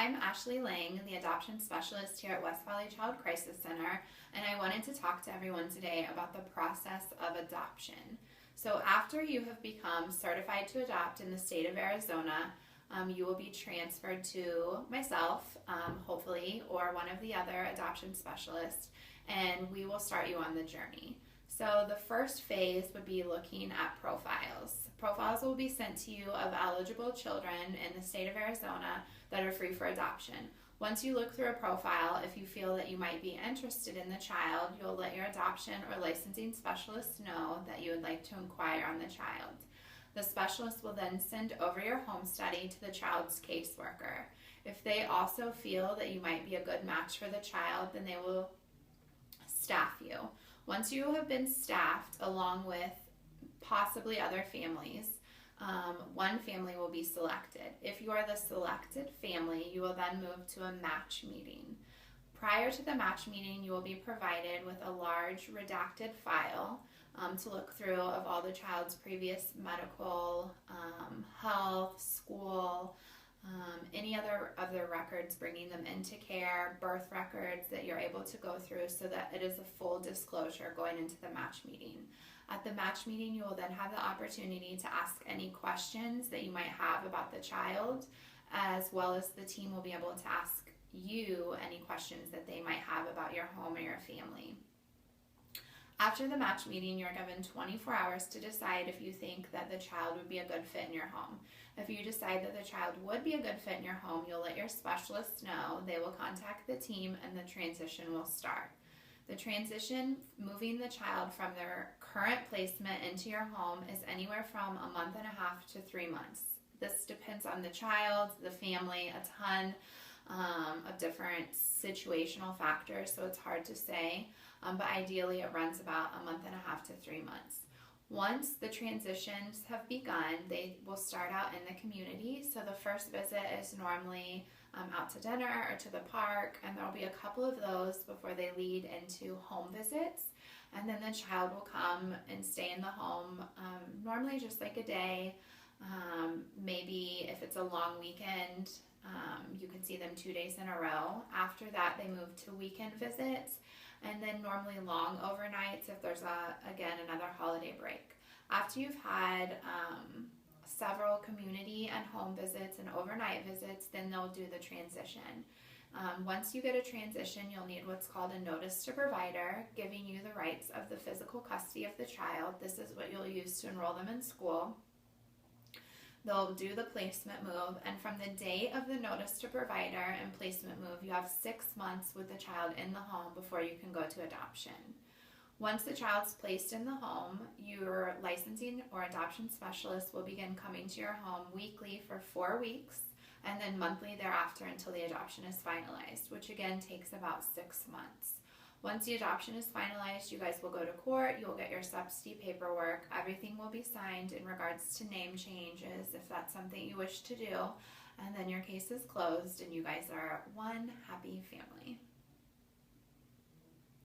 I'm Ashleigh Lang, the Adoption Specialist here at West Valley Child Crisis Center, and I wanted to talk to everyone today about the process of adoption. So after you have become certified to adopt in the state of Arizona, you will be transferred to myself, hopefully, or one of the other adoption specialists, and we will start you on the journey. So the first phase would be looking at profiles. Profiles will be sent to you of eligible children in the state of Arizona that are free for adoption. Once you look through a profile, if you feel that you might be interested in the child, you'll let your adoption or licensing specialist know that you would like to inquire on the child. The specialist will then send over your home study to the child's caseworker. If they also feel that you might be a good match for the child, then they will staff you. Once you have been staffed along with possibly other families, one family will be selected. If you are the selected family, you will then move to a match meeting. Prior to the match meeting, you will be provided with a large redacted file to look through of all the child's previous medical, health, school, any other of their records bringing them into care, birth records that you're able to go through so that it is a full disclosure going into the match meeting. At the match meeting, you will then have the opportunity to ask any questions that you might have about the child, as well as the team will be able to ask you any questions that they might have about your home or your family. After the match meeting, you're given 24 hours to decide if you think that the child would be a good fit in your home. If you decide that the child would be a good fit in your home, you'll let your specialists know. They will contact the team and the transition will start. The transition, moving the child from their current placement into your home, is anywhere from a month and a half to 3 months. This depends on the child, the family, a ton of different situational factors, so it's hard to say, but ideally it runs about a month and a half to 3 months. Once the transitions have begun, they will start out in the community. So the first visit is normally out to dinner or to the park, and there will be a couple of those before they lead into home visits. And then the child will come and stay in the home, normally just like a day. Maybe if it's a long weekend, you can see them 2 days in a row. After that, they move to weekend visits, and then normally long overnights if there's again another holiday break. After you've had several community and home visits and overnight visits, then they'll do the transition. Once you get a transition, you'll need what's called a notice to provider, giving you the rights of the physical custody of the child. This is what you'll use to enroll them in school. They'll do the placement move, and from the date of the notice to provider and placement move, you have 6 months with the child in the home before you can go to adoption. Once the child's placed in the home, your licensing or adoption specialist will begin coming to your home weekly for 4 weeks, and then monthly thereafter until the adoption is finalized, which again takes about 6 months. Once the adoption is finalized, you guys will go to court, you will get your subsidy paperwork, everything will be signed in regards to name changes if that's something you wish to do, and then your case is closed and you guys are one happy family.